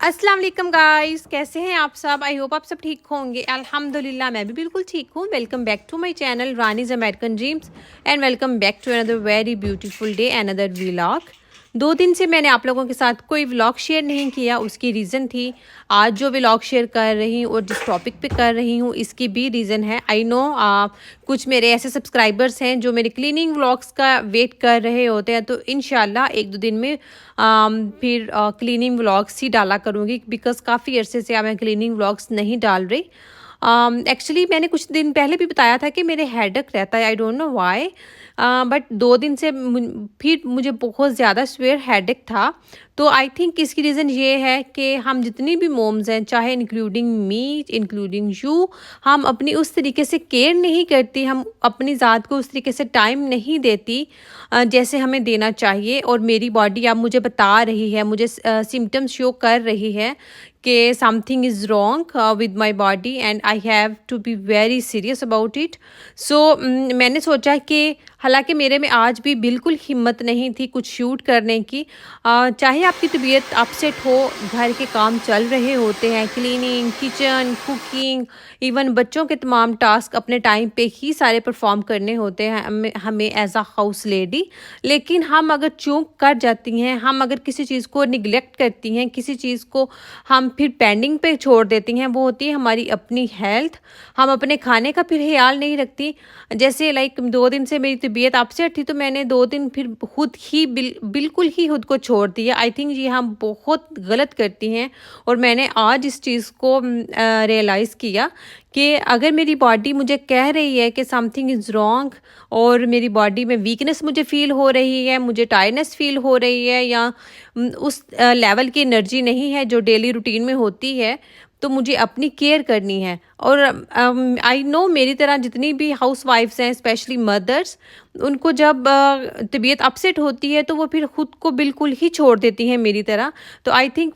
अस्सलाम वालेकुम गाइस, कैसे हैं आप सब। आई होप आप सब ठीक होंगे। अल्हम्दुलिल्लाह मैं भी बिल्कुल ठीक हूँ। Welcome back to my channel Rani's American dreams and welcome back to another very beautiful day, another vlog. 2 दिन से मैंने आप लोगों के साथ कोई व्लॉग शेयर नहीं किया। उसकी रीज़न थी आज जो व्लॉग शेयर कर रही हूँ और जिस टॉपिक पे कर रही हूँ इसकी भी रीज़न है। आई नो कुछ मेरे ऐसे सब्सक्राइबर्स हैं जो मेरे क्लीनिंग व्लॉग्स का वेट कर रहे होते हैं, तो इंशाल्लाह 1-2 दिन में फिर क्लीनिंग व्लॉग्स ही डाला करूँगी, बिकॉज़ काफ़ी अरसे से अब मैं क्लीनिंग व्लॉग्स नहीं डाल रही। एक्चुअली मैंने कुछ दिन पहले भी बताया था कि मेरे हेडेक रहता है, I don't know why, but 2 दिन से फिर मुझे बहुत ज़्यादा सीवियर हेडेक था। तो आई थिंक इसकी रीज़न ये है कि हम जितनी भी मोम्स हैं, चाहे इंक्लूडिंग मी, इंक्लूडिंग यू, हम अपनी उस तरीके से केयर नहीं करती, हम अपनी ज़ात को उस तरीके से टाइम नहीं देती जैसे हमें देना चाहिए। और मेरी बॉडी अब मुझे बता रही है, मुझे सिम्टम्स शो कर रही है कि something is wrong with my body and I have to be very serious about it. So मैंने सोचा कि हालांकि मेरे में आज भी बिल्कुल हिम्मत नहीं थी कुछ शूट करने की। चाहे आपकी तबीयत अपसेट हो, घर के काम चल रहे होते हैं, क्लीनिंग, किचन, कुकिंग, इवन बच्चों के तमाम टास्क अपने टाइम पे ही सारे परफॉर्म करने होते हैं हमें एज अ हाउस लेडी। लेकिन हम अगर चूक कर जाती हैं, हम अगर किसी चीज़ को निगलेक्ट करती हैं, किसी चीज़ को हम फिर पेंडिंग पे छोड़ देती हैं, वो होती है हमारी अपनी हेल्थ। हम अपने खाने का फिर ख्याल नहीं रखती। जैसे लाइक 2 दिन से मेरी तबीयत अपसेट थी, तो मैंने 2 दिन फिर खुद ही बिल्कुल ही खुद को छोड़ दिया। आई थिंक ये हम बहुत गलत करती हैं और मैंने आज इस चीज़ को रियलाइज़ किया कि अगर मेरी बॉडी मुझे कह रही है कि समथिंग इज़ रॉन्ग और मेरी बॉडी में वीकनेस मुझे फ़ील हो रही है, मुझे टायर्डनेस फ़ील हो रही है, या उस लेवल की एनर्जी नहीं है जो डेली रूटीन में होती है, तो मुझे अपनी केयर करनी है। और आई नो मेरी तरह जितनी भी हाउस वाइफ्स हैं, स्पेशली मदर्स, उनको जब तबीयत अपसेट होती है तो वो फिर खुद को बिल्कुल ही छोड़ देती हैं मेरी तरह। तो आई थिंक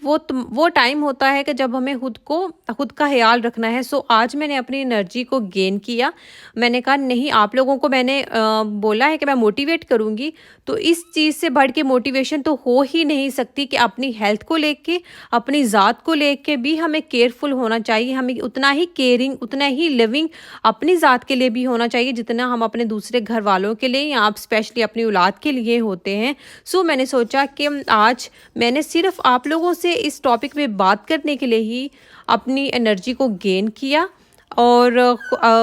वो टाइम होता है कि जब हमें खुद का ख्याल रखना है। सो आज मैंने अपनी एनर्जी को गेन किया। मैंने कहा नहीं, आप लोगों को मैंने बोला है कि मैं मोटिवेट करूँगी, तो इस चीज़ से बढ़ के मोटिवेशन तो हो ही नहीं सकती कि अपनी हेल्थ को लेके, अपनी ज़ात को लेके भी हमें केयरफुल होना चाहिए। हमें उतना ही केयरिंग, उतना ही लिविंग अपनी ज़ात के लिए भी होना चाहिए जितना हम अपने दूसरे घर वालों के लिए या आप स्पेशली अपनी औलाद के लिए होते हैं। सो मैंने सोचा कि आज मैंने सिर्फ आप लोगों से इस टॉपिक पे बात करने के लिए ही अपनी एनर्जी को गेन किया। और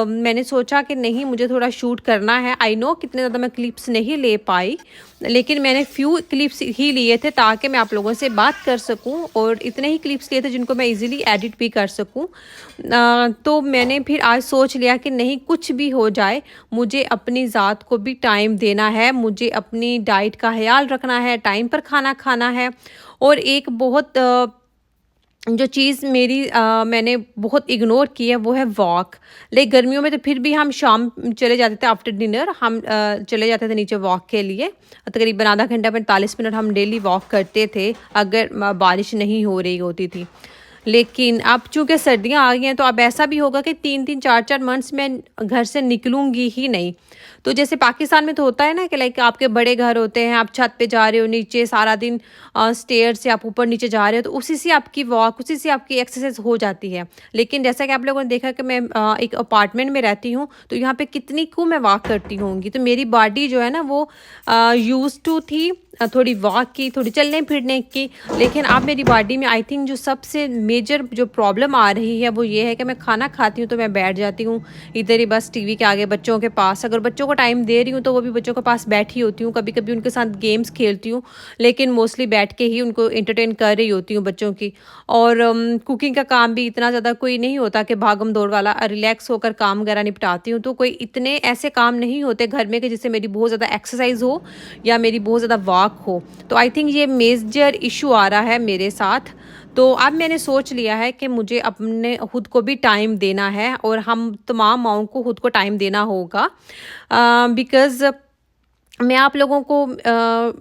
मैंने सोचा कि नहीं, मुझे थोड़ा शूट करना है। आई नो कितने ज़्यादा मैं क्लिप्स नहीं ले पाई, लेकिन मैंने फ्यू क्लिप्स ही लिए थे ताकि मैं आप लोगों से बात कर सकूं, और इतने ही क्लिप्स लिए थे जिनको मैं इजीली एडिट भी कर सकूं। तो मैंने फिर आज सोच लिया कि नहीं, कुछ भी हो जाए मुझे अपनी ज़ात को भी टाइम देना है, मुझे अपनी डाइट का ख्याल रखना है, टाइम पर खाना खाना है। और एक बहुत जो चीज़ मैंने बहुत इग्नोर की है वो है वॉक। लाइक गर्मियों में तो फिर भी हम शाम चले जाते थे, आफ्टर डिनर हम चले जाते थे नीचे वॉक के लिए। तकरीबन आधा घंटा 45 मिनट हम डेली वॉक करते थे अगर बारिश नहीं हो रही होती थी। लेकिन अब चूँकि सर्दियाँ आ गई हैं, तो अब ऐसा भी होगा कि 3-3 4-4 मंथ्स में घर से निकलूँगी ही नहीं। तो जैसे पाकिस्तान में तो होता है ना कि लाइक आपके बड़े घर होते हैं, आप छत पे जा रहे हो, नीचे सारा दिन स्टेयर से आप ऊपर नीचे जा रहे हो, तो उसी से आपकी वॉक, उसी से आपकी एक्सरसाइज हो जाती है। लेकिन जैसा कि आप लोगों ने देखा कि मैं एक अपार्टमेंट में रहती हूँ, तो यहाँ पे कितनी को मैं वॉक करती होंगी। तो मेरी बॉडी जो है ना वो यूज़ टू थी थोड़ी वॉक की, थोड़ी चलने फिरने की। लेकिन अब मेरी बॉडी में आई थिंक जो सबसे मेजर जो प्रॉब्लम आ रही है वो ये है कि मैं खाना खाती हूँ तो मैं बैठ जाती हूँ इधर ही बस टीवी के आगे बच्चों के पास। अगर बच्चों को टाइम दे रही हूँ तो वो भी बच्चों के पास बैठी होती हूँ, कभी कभी उनके साथ गेम्स खेलती हूँ, लेकिन मोस्टली बैठ के ही उनको एंटरटेन कर रही होती हूँ बच्चों की। और कुकिंग का काम भी इतना ज़्यादा कोई नहीं होता कि भागम दौड़ वाला, रिलैक्स होकर काम वगैरह निपटाती हूँ। तो कोई इतने ऐसे काम नहीं होते घर में कि जिससे मेरी बहुत ज़्यादा एक्सरसाइज हो या मेरी बहुत ज़्यादा वॉक हो। तो आई थिंक ये मेजर इशू आ रहा है मेरे साथ। तो अब मैंने सोच लिया है कि मुझे अपने खुद को भी टाइम देना है और हम तमाम माओं को खुद को टाइम देना होगा, बिकॉज़ मैं आप लोगों को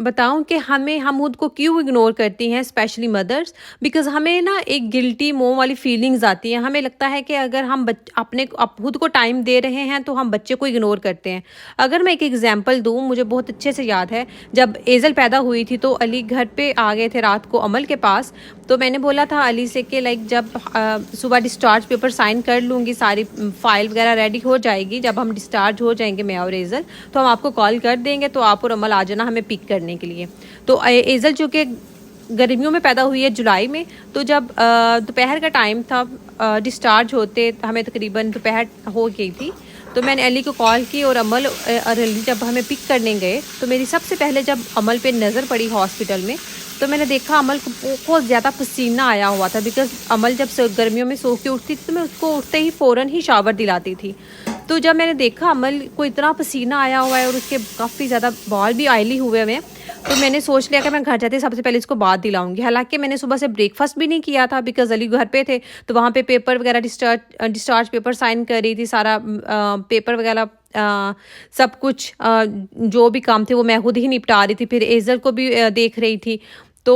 बताऊं कि हम खुद को क्यों इग्नोर करती हैं, स्पेशली मदर्स। बिकॉज हमें ना एक गिल्टी मोह वाली फीलिंग्स आती हैं। हमें लगता है कि अगर हम अपने खुद को टाइम दे रहे हैं तो हम बच्चे को इग्नोर करते हैं। अगर मैं एक एग्जांपल दूं, मुझे बहुत अच्छे से याद है जब एजल पैदा हुई थी तो अली घर पे आ गए थे रात को अमल के पास। तो मैंने बोला था अली से कि लाइक जब सुबह डिस्चार्ज पेपर साइन कर लूँगी, सारी फाइल वगैरह रेडी हो जाएगी, जब हम डिस्चार्ज हो जाएंगे मैं और एजल, तो हम आपको कॉल कर देंगे, तो आप और अमल आ जाना हमें पिक करने के लिए। तो एजल जो कि गर्मियों में पैदा हुई है जुलाई में, तो जब दोपहर का टाइम था, डिस्चार्ज होते हमें तकरीबन दोपहर हो गई थी, तो मैंने अली को कॉल की और अमल और अली जब हमें पिक करने गए तो मेरी सबसे पहले जब अमल पे नज़र पड़ी हॉस्पिटल में, तो मैंने देखा अमल को बहुत ज़्यादा पसीना आया हुआ था। बिकॉज अमल जब गर्मियों में सो के उठती थी तो मैं उसको उठते ही फ़ौरन ही शावर दिलाती थी। तो जब मैंने देखा अमल को इतना पसीना आया हुआ है और उसके काफ़ी ज़्यादा बाल भी ऑयली हुए हुए हैं, तो मैंने सोच लिया कि मैं घर जाते सबसे पहले इसको बात दिलाऊंगी। हालांकि मैंने सुबह से ब्रेकफास्ट भी नहीं किया था बिकॉज अली घर पे थे, तो वहाँ पे पेपर वगैरह डिस्चार्ज पेपर साइन कर रही थी, सारा पेपर वगैरह सब कुछ जो भी काम थे वो मैं खुद ही निपटा रही थी। फिर एजल को भी देख रही थी। तो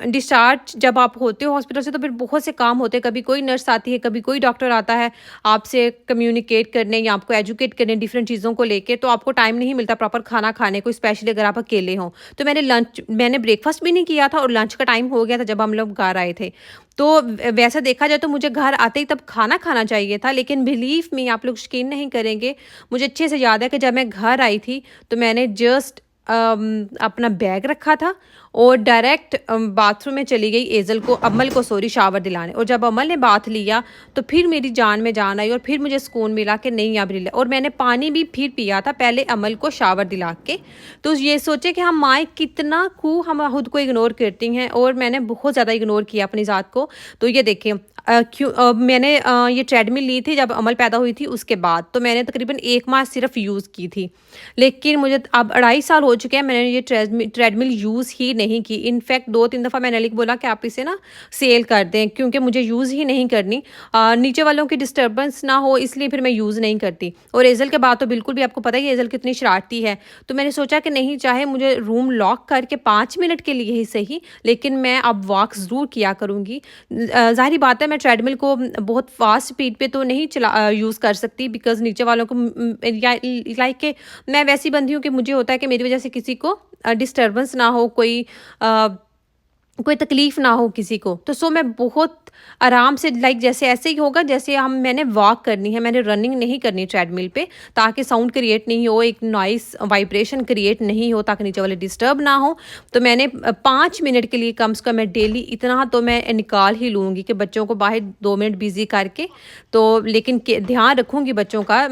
डिस्चार्ज जब आप होते हो हॉस्पिटल से तो फिर बहुत से काम होते हैं। कभी कोई नर्स आती है, कभी कोई डॉक्टर आता है आपसे कम्युनिकेट करने या आपको एजुकेट करने डिफरेंट चीज़ों को लेके, तो आपको टाइम नहीं मिलता प्रॉपर खाना खाने को, स्पेशली अगर आप अकेले हों। तो मैंने ब्रेकफास्ट भी नहीं किया था और लंच का टाइम हो गया था जब हम लोग घर आए थे। तो वैसा देखा जाए तो मुझे घर आते ही तब खाना खाना चाहिए था, लेकिन बिलीव मी, आप लोग यकीन नहीं करेंगे, मुझे अच्छे से याद है कि जब मैं घर आई थी तो मैंने जस्ट अपना बैग रखा था और डायरेक्ट बाथरूम में चली गई अमल को शावर दिलाने। और जब अमल ने बाथ लिया तो फिर मेरी जान में जान आई और फिर मुझे सुकून मिला कि नहीं अब रिलैक्स। और मैंने पानी भी फिर पिया था पहले अमल को शावर दिला के। तो ये सोचे कि हम माएँ कितना हम खुद को इग्नोर करती हैं, और मैंने बहुत ज़्यादा इग्नोर किया अपनी ज़ात को। तो ये देखिए मैंने ये ट्रेडमिल ली थी जब अमल पैदा हुई थी उसके बाद, तो मैंने तकरीबन 1 माह सिर्फ यूज़ की थी। लेकिन मुझे अब 2.5 साल हो चुके हैं, मैंने ये ट्रेडमिल यूज़ ही नहीं की। इनफैक्ट 2-3 दफ़ा मैंने अली को बोला कि आप इसे ना सेल कर दें, क्योंकि मुझे यूज़ ही नहीं करनी, नीचे वालों की डिस्टर्बेंस ना हो, इसलिए फिर मैं यूज़ नहीं करती। और एजल के बाद तो बिल्कुल भी, आपको पता ही है एजल कितनी शरारती है। तो मैंने सोचा कि नहीं, चाहे मुझे रूम लॉक करके 5 मिनट के लिए ही सही, लेकिन मैं अब वॉक ज़रूर किया करूँगी। ज़ाहिर बात है मैं ट्रेडमिल को बहुत फास्ट स्पीड पे तो नहीं यूज़ कर सकती, बिकॉज नीचे वालों को लाइक के मैं वैसी बंदी हूँ कि मुझे होता है कि मेरी वजह से किसी को डिस्टर्बेंस ना हो, कोई तकलीफ़ ना हो किसी को। तो सो मैं बहुत आराम से, लाइक जैसे ऐसे ही होगा जैसे मैंने वॉक करनी है, मैंने रनिंग नहीं करनी ट्रेडमिल पे, ताकि साउंड क्रिएट नहीं हो, एक नॉइस वाइब्रेशन क्रिएट नहीं हो, ताकि नीचे वाले डिस्टर्ब ना हो। तो मैंने 5 मिनट के लिए कम से कम मैं डेली इतना तो मैं निकाल ही लूँगी कि बच्चों को बाहर 2 मिनट बिजी करके, तो लेकिन ध्यान रखूँगी बच्चों का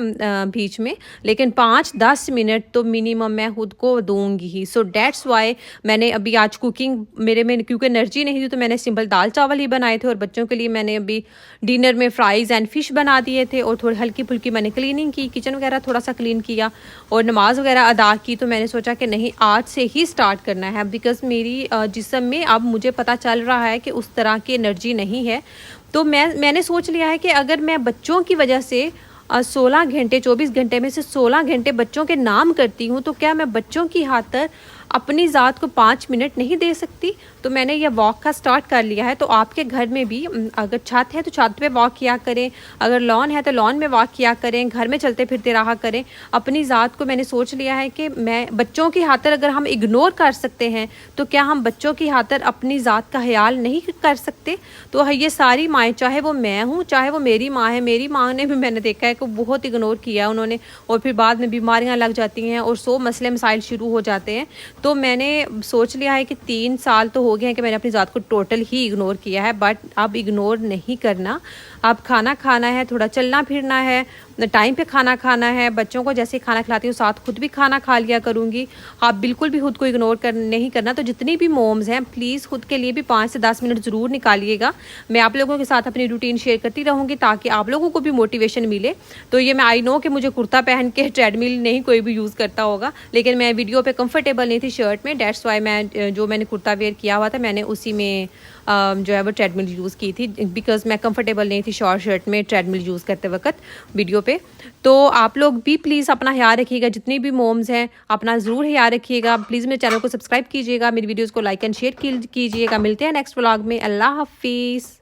बीच में, लेकिन 5-10 मिनट तो मिनिमम मैं खुद को दूँगी ही। सो डेट्स वाई मैंने अभी आज कुकिंग मेरे में क्योंकि एनर्जी नहीं थी तो मैंने सिंपल दाल चावल ही बनाए थे, और बच्चों के लिए मैंने अभी डिनर में फ्राइज़ एंड फ़िश बना दिए थे, और थोड़ी हल्की फुल्की मैंने क्लीनिंग की, किचन वगैरह थोड़ा सा क्लीन किया और नमाज़ वगैरह अदा की। तो मैंने सोचा कि नहीं, आज से ही स्टार्ट करना है, बिकॉज़ मेरी जिस्म में अब मुझे पता चल रहा है कि उस तरह की एनर्जी नहीं है। तो मैंने सोच लिया है कि अगर मैं बच्चों की वजह से 16 घंटे 24 घंटे में से 16 घंटे बच्चों के नाम करती हूँ, तो क्या मैं बच्चों की खातिर अपनी ज़ात को 5 मिनट नहीं दे सकती? तो मैंने यह वॉक का स्टार्ट कर लिया है। तो आपके घर में भी अगर छत है तो छत पे वॉक किया करें, अगर लॉन है तो लॉन में वॉक किया करें, घर में चलते फिरते रहा करें। अपनी ज़ात को मैंने सोच लिया है कि मैं बच्चों की खातिर अगर हम इग्नोर कर सकते हैं, तो क्या हम बच्चों की खातिर अपनी ज़ात का ख्याल नहीं कर सकते? तो ये सारी माएँ, चाहे वो मैं हूँ चाहे वो मेरी माँ है, मेरी माँ ने भी मैंने देखा है कि बहुत इग्नोर किया उन्होंने, और फिर बाद में बीमारियाँ लग जाती हैं और 100 मसले मसाइल शुरू हो जाते हैं। तो मैंने सोच लिया है कि 3 साल तो हो गए हैं कि मैंने अपनी ज़ात को टोटल ही इग्नोर किया है, बट अब इग्नोर नहीं करना। अब खाना खाना है, थोड़ा चलना फिरना है, टाइम पे खाना खाना है। बच्चों को जैसे खाना खिलाती हूँ साथ खुद भी खाना खा लिया करूँगी। आप बिल्कुल भी खुद को इग्नोर नहीं करना। तो जितनी भी मोम्स हैं प्लीज़ खुद के लिए भी 5 से 10 मिनट ज़रूर निकालिएगा। मैं आप लोगों के साथ अपनी रूटीन शेयर करती रहूँगी ताकि आप लोगों को भी मोटिवेशन मिले। तो ये मैं आई नो कि मुझे कुर्ता पहन के ट्रेडमिल नहीं कोई भी यूज़ करता होगा, लेकिन मैं वीडियो पर कंफर्टेबल नहीं थी शर्ट में, डेट्स वाई मैंने कुर्ता वेयर किया हुआ था, मैंने उसी में जो है वो ट्रेडमिल यूज़ की थी, बिकॉज़ मैं कंफर्टेबल नहीं थी शॉर्ट शर्ट में ट्रेडमिल यूज़ करते वक्त वीडियो पे। तो आप लोग भी प्लीज़ अपना ख्याल रखिएगा, जितनी भी मोम्स हैं अपना ज़रूर ख्याल रखिएगा। प्लीज़ मेरे चैनल को सब्सक्राइब कीजिएगा, मेरी वीडियोज़ को लाइक एंड शेयर कीजिएगा। मिलते हैं नेक्स्ट व्लॉग में। अल्लाह हाफिज़।